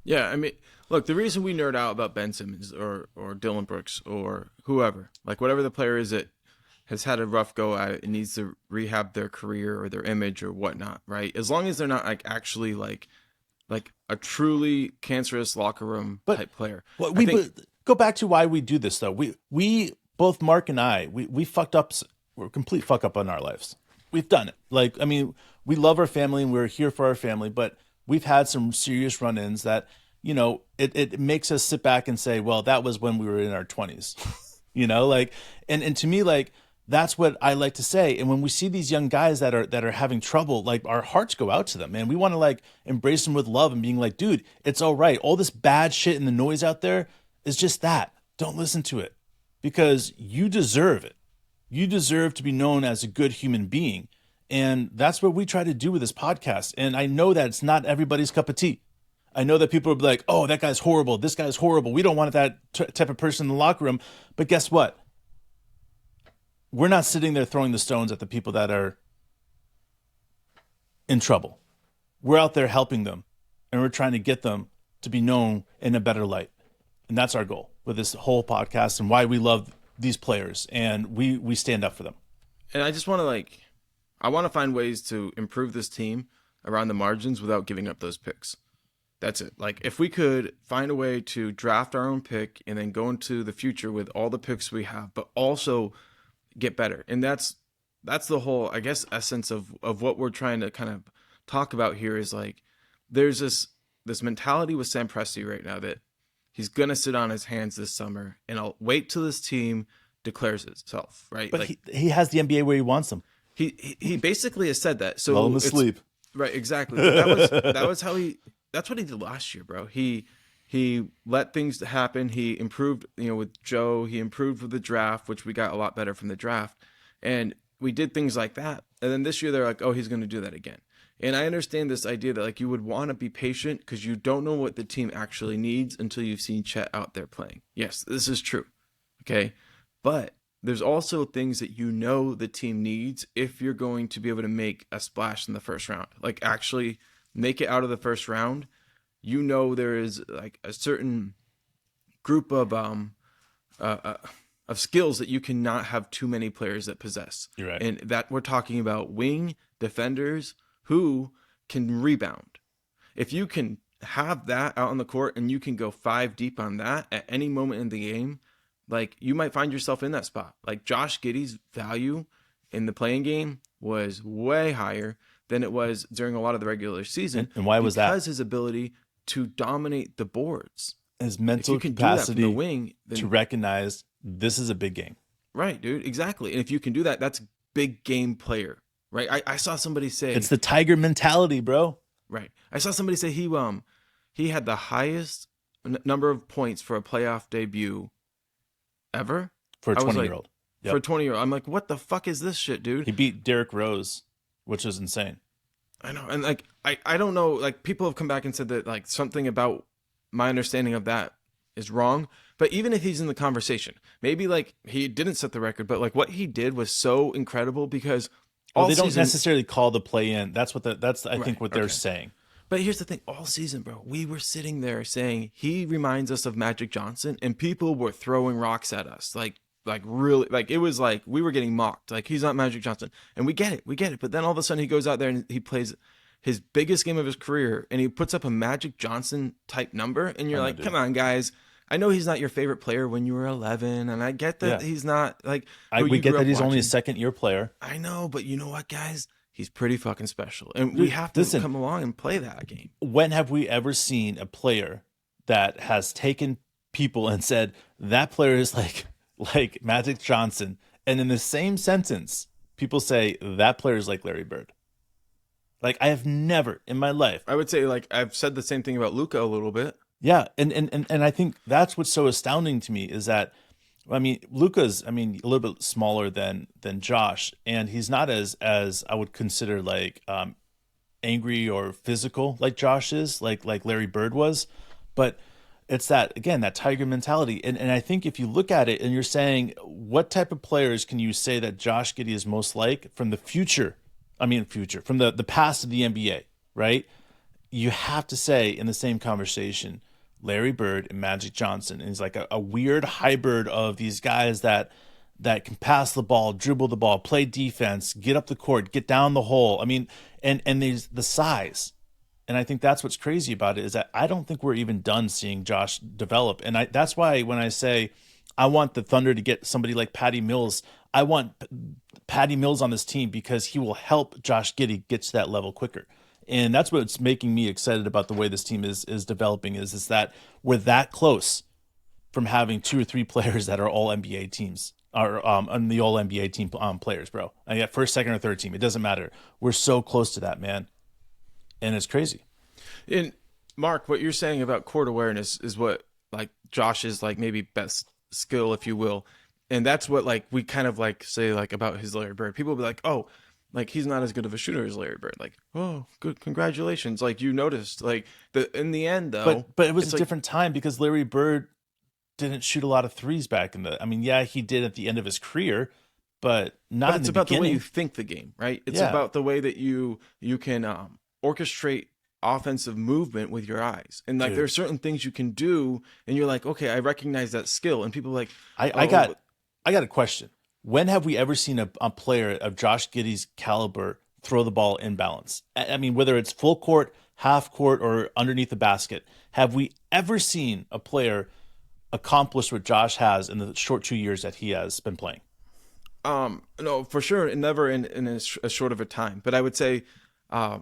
Yeah, I mean, look, the reason we nerd out about Ben Simmons or Dillon Brooks or whoever, like whatever the player is that has had a rough go at it and needs to rehab their career or their image or whatnot, right? As long as they're not like actually like like a truly cancerous locker room type player. Well, go back to why we do this though. We both Mark and I, we fucked up. We're a complete fuck up on our lives. We've done it. Like, I mean, we love our family and we're here for our family, but we've had some serious run-ins that, you know, it makes us sit back and say, well, that was when we were in our 20s, you know, like, and to me, like, that's what I like to say. And when we see these young guys that are having trouble, like, our hearts go out to them, man. We want to like embrace them with love and being like, dude, it's all right. All this bad shit and the noise out there is just that. Don't listen to it because you deserve it. You deserve to be known as a good human being. And that's what we try to do with this podcast. And I know that it's not everybody's cup of tea. I know that people will be like, oh, that guy's horrible. This guy's horrible. We don't want that type of person in the locker room. But guess what? We're not sitting there throwing the stones at the people that are in trouble. We're out there helping them. And we're trying to get them to be known in a better light. And that's our goal with this whole podcast and why we love these players. And we stand up for them. And I just want to I want to find ways to improve this team around the margins without giving up those picks. That's it. Like, if we could find a way to draft our own pick and then go into the future with all the picks we have, but also get better. And that's the whole, I guess, essence of what we're trying to kind of talk about here is like, there's this mentality with Sam Presti right now that he's going to sit on his hands this summer and I'll wait till this team declares itself, right? But like, he has the NBA where he wants them. He basically has said that. So lull him asleep. Right, exactly. But that was how that's what he did last year, bro. He let things happen. He improved, with Joe. He improved with the draft, which we got a lot better from the draft. And we did things like that. And then this year they're like, oh, he's going to do that again. And I understand this idea that like you would want to be patient because you don't know what the team actually needs until you've seen Chet out there playing. Yes, this is true. Okay. But there's also things that the team needs if you're going to be able to make a splash in the first round. Like actually make it out of the first round. There is like a certain group of skills that you cannot have too many players that possess. You're right. And that we're talking about wing defenders who can rebound. If you can have that out on the court and you can go 5 deep on that at any moment in the game, like you might find yourself in that spot. Like Josh Giddey's value in the playing game was way higher than it was during a lot of the regular season. And why was that? Because his ability to dominate the boards. His mental capacity to recognize this is a big game. Right, dude. Exactly. And if you can do that, that's big game player. Right. I saw somebody say it's the Tiger mentality, bro. Right. I saw somebody say he had the highest number of points for a playoff debut ever for a 20-year-old. For a 20-year-old. I'm like, what the fuck is this shit, dude? He beat Derrick Rose, which is insane. I know. And like, I don't know, like people have come back and said that like something about my understanding of that is wrong. But even if he's in the conversation, maybe like he didn't set the record, but like what he did was so incredible because they don't necessarily call the play in. That's what I think what they're saying. But here's the thing, all season, bro, we were sitting there saying he reminds us of Magic Johnson, and people were throwing rocks at us. Like really, like it was like we were getting mocked. Like he's not Magic Johnson. And we get it. But then all of a sudden he goes out there and he plays his biggest game of his career and he puts up a Magic Johnson type number. And you're like, come on, guys. I know he's not your favorite player when you were 11, and I get that he's not like. We get that he's only a second-year player. I know, but you know what, guys? He's pretty fucking special, and we have to come along and play that game. When have we ever seen a player that has taken people and said that player is like Magic Johnson, and in the same sentence, people say that player is like Larry Bird? Like I have never in my life. I would say like I've said the same thing about Luka a little bit. Yeah, and I think that's what's so astounding to me is that, I mean, Luka's, a little bit smaller than Josh, and he's not as I would consider like angry or physical like Josh is, like Larry Bird was, but it's that, again, that Tiger mentality, and I think if you look at it and you're saying what type of players can you say that Josh Giddey is most like from the future, from the past of the NBA, right? You have to say in the same conversation Larry Bird and Magic Johnson. And he's like a weird hybrid of these guys that can pass the ball, dribble the ball, play defense, get up the court, get down the hole. And there's the size. And I think that's what's crazy about it is that I don't think we're even done seeing Josh develop. And that's why when I say I want the Thunder to get somebody like Patty Mills, I want Patty Mills on this team because he will help Josh Giddey get to that level quicker. And that's what's making me excited about the way this team is developing is that we're that close from having 2 or 3 players that are all NBA teams or on the all NBA team players, bro. I got first, second, or third team. It doesn't matter. We're so close to that, man. And it's crazy. And Mark, what you're saying about court awareness is what like Josh's like maybe best skill, if you will. And that's what like we kind of like say like about his Larry Bird. People will be like, oh, like he's not as good of a shooter as Larry Bird. Like, oh, good, congratulations. Like you noticed. Like in the end though. But it was a different time because Larry Bird didn't shoot a lot of threes back in the. I mean, yeah, he did at the end of his career, but not. But it's about the way you think the game, right? It's about the way that you can orchestrate offensive movement with your eyes, and like there are certain things you can do, and you're like, okay, I recognize that skill, and people are like, I got a question. When have we ever seen a player of Josh Giddey's caliber throw the ball in balance? I mean, whether it's full court, half court, or underneath the basket, have we ever seen a player accomplish what Josh has in the short 2 years that he has been playing? No, for sure, and never in as short of a time. But I would say, I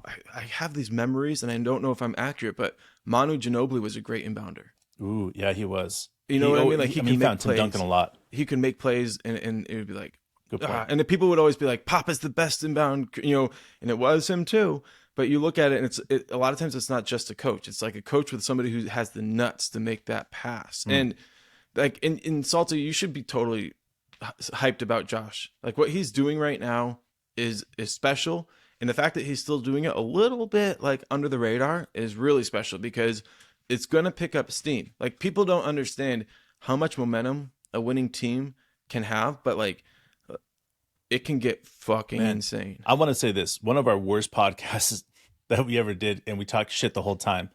have these memories, and I don't know if I'm accurate, but Manu Ginobili was a great inbounder. Ooh, yeah, he was. You know what I mean? Like he found Tim Duncan a lot. He could make plays, and it would be like, good point. And the people would always be like, Papa's the best inbound, and it was him too. But you look at it, and a lot of times it's not just a coach. It's like a coach with somebody who has the nuts to make that pass. And like in Salty, you should be totally hyped about Josh. Like what he's doing right now is special. And the fact that he's still doing it a little bit like under the radar is really special because it's going to pick up steam. Like people don't understand how much momentum a winning team can have, but like it can get fucking insane. I want to say this. One of our worst podcasts that we ever did, and we talked shit the whole time,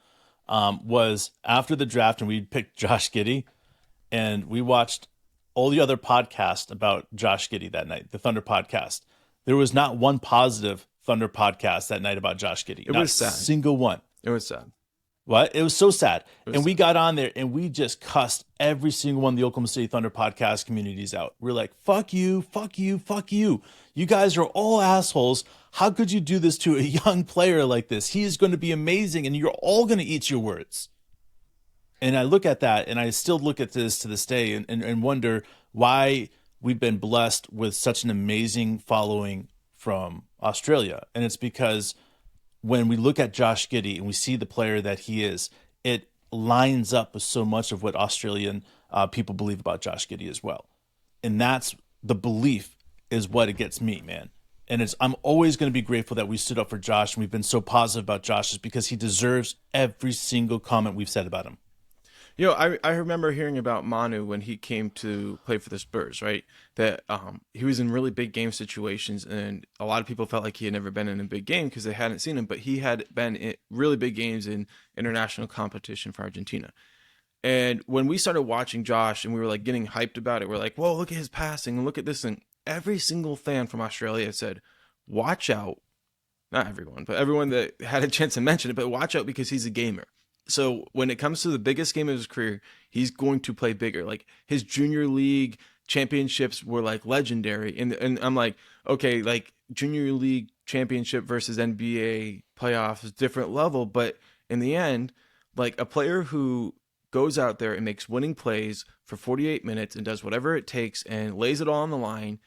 was after the draft and we picked Josh Giddey, and we watched all the other podcasts about Josh Giddey that night, the Thunder podcast. There was not one positive Thunder podcast that night about Josh Giddey. It was sad. Not a single one. It was sad. What? It was so sad. We got on there and we just cussed every single one of the Oklahoma City Thunder podcast communities out. We're like, fuck you, fuck you, fuck you. You guys are all assholes. How could you do this to a young player like this? He is going to be amazing and you're all going to eat your words. And I look at that and I still look at this to this day and wonder why we've been blessed with such an amazing following from Australia. And it's because when we look at Josh Giddey and we see the player that he is, it lines up with so much of what Australian people believe about Josh Giddey as well. And that's the belief is what it gets me, man. And I'm always going to be grateful that we stood up for Josh and we've been so positive about Josh is because he deserves every single comment we've said about him. I remember hearing about Manu when he came to play for the Spurs, right? That he was in really big game situations, and a lot of people felt like he had never been in a big game because they hadn't seen him, but he had been in really big games in international competition for Argentina. And when we started watching Josh and we were like getting hyped about it, we're like, whoa, look at his passing and look at this. And every single fan from Australia said, watch out. Not everyone, but everyone that had a chance to mention it, but watch out because he's a gamer. So when it comes to the biggest game of his career, he's going to play bigger. Like his junior league championships were like legendary. And I'm like, okay, like junior league championship versus NBA playoffs is different level. But in the end, like a player who goes out there and makes winning plays for 48 minutes and does whatever it takes and lays it all on the line.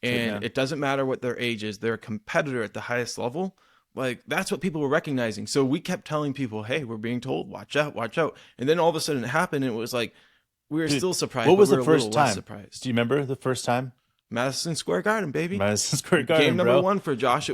And it doesn't matter what their age is. They're a competitor at the highest level. Like, that's what people were recognizing. So we kept telling people, hey, we're being told, watch out, watch out. And then all of a sudden it happened, and it was like, we were still surprised. What was the first time? Do you remember the first time? Madison Square Garden, baby. Madison Square Garden, game number 1 for Josh. I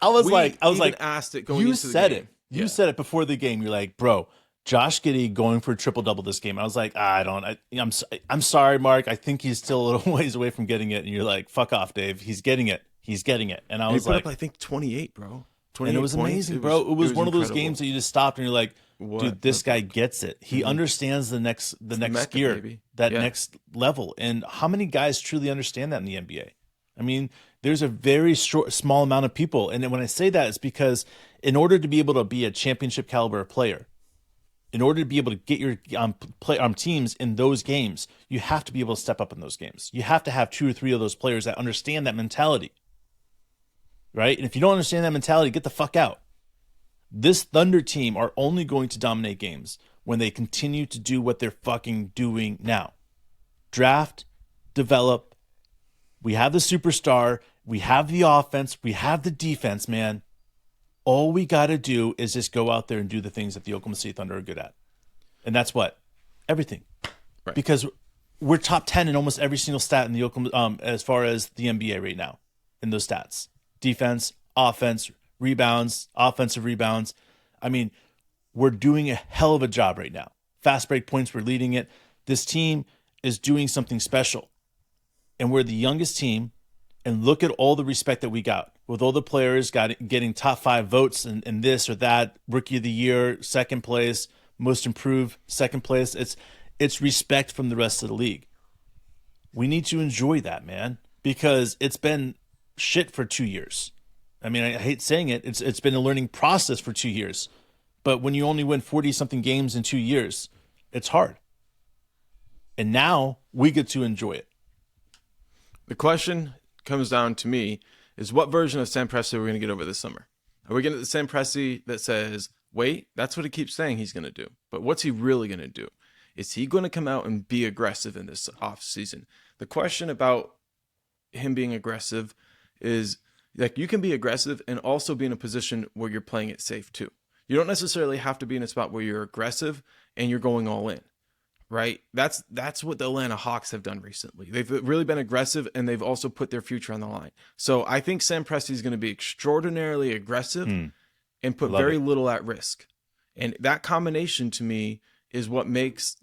was like, asked it going into the game. You said it before the game. You're like, bro, Josh Giddey going for a triple-double this game. I was like, I'm sorry, Mark. I think he's still a little ways away from getting it. And you're like, fuck off, Dave. He's getting it. He's getting it. And I was like, up, I think 28, bro. And it was amazing, bro. It was one of those games that you just stopped and you're like, dude, this guy gets it. He understands the next gear, next level. And how many guys truly understand that in the NBA? I mean, there's a very small amount of people. And when I say that, it's because in order to be able to be a championship caliber player, in order to be able to get your teams in those games, you have to be able to step up in those games. You have to have 2 or 3 of those players that understand that mentality, right? And if you don't understand that mentality, get the fuck out. This Thunder team are only going to dominate games when they continue to do what they're fucking doing now. Draft, develop. We have the superstar. We have the offense. We have the defense, man. All we got to do is just go out there and do the things that the Oklahoma City Thunder are good at. And that's what? Everything. Right. Because we're top 10 in almost every single stat in the Oklahoma, as far as the NBA right now, in those stats. Defense, offense, rebounds, offensive rebounds. I mean, we're doing a hell of a job right now. Fast break points, we're leading it. This team is doing something special. And we're the youngest team. And look at all the respect that we got with all the players getting top 5 votes and this or that, rookie of the year, second place, most improved, second place. It's respect from the rest of the league. We need to enjoy that, man, because it's been shit for 2 years. I mean, I hate saying it. It's been a learning process for 2 years. But when you only win 40-something games in 2 years, it's hard. And now we get to enjoy it. The question comes down to me is what version of Sam Presti are we going to get over this summer? Are we going to get the Sam Presti that says, wait, that's what he keeps saying he's going to do. But what's he really going to do? Is he going to come out and be aggressive in this offseason? The question about him being aggressive is, like, you can be aggressive and also be in a position where you're playing it safe too. You don't necessarily have to be in a spot where you're aggressive and you're going all in. Right? That's what the Atlanta Hawks have done recently. They've really been aggressive and they've also put their future on the line. So I think Sam Presti is going to be extraordinarily aggressive and put very little at risk. And that combination to me is what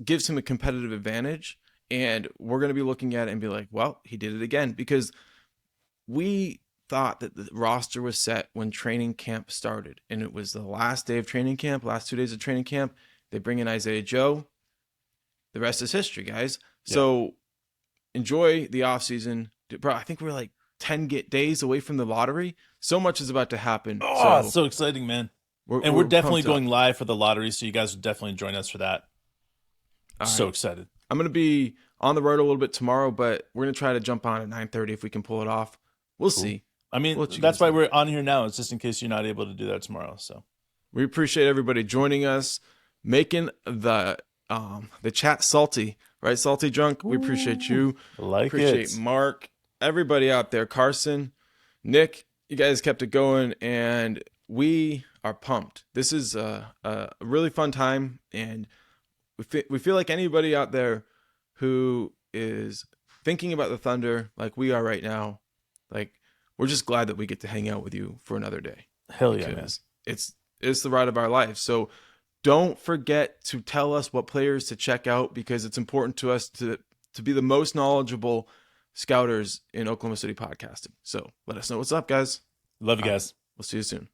gives him a competitive advantage. And we're going to be looking at it and be like, well, he did it again, because we thought that the roster was set when training camp started. And it was the last day of training camp, last 2 days of training camp. They bring in Isaiah Joe. The rest is history, guys. Yeah. So enjoy the offseason. Bro, I think we're like 10 days away from the lottery. So much is about to happen. Oh, so exciting, man. We're definitely going live for the lottery, so you guys will definitely join us for that. So excited. I'm going to be on the road a little bit tomorrow, but we're going to try to jump on at 9:30 if we can pull it off. We'll see. I mean, that's why we're on here now. It's just in case you're not able to do that tomorrow. So we appreciate everybody joining us, making the chat salty, right? Salty Drunk. We appreciate you. Appreciate Mark, everybody out there, Carson, Nick. You guys kept it going, and we are pumped. This is a really fun time, and we feel like anybody out there who is thinking about the Thunder like we are right now, like, we're just glad that we get to hang out with you for another day. Hell yeah, man. It's the ride of our life. So don't forget to tell us what players to check out, because it's important to us to be the most knowledgeable scouters in Oklahoma City podcasting. So let us know what's up, guys. Love you guys. We'll see you soon.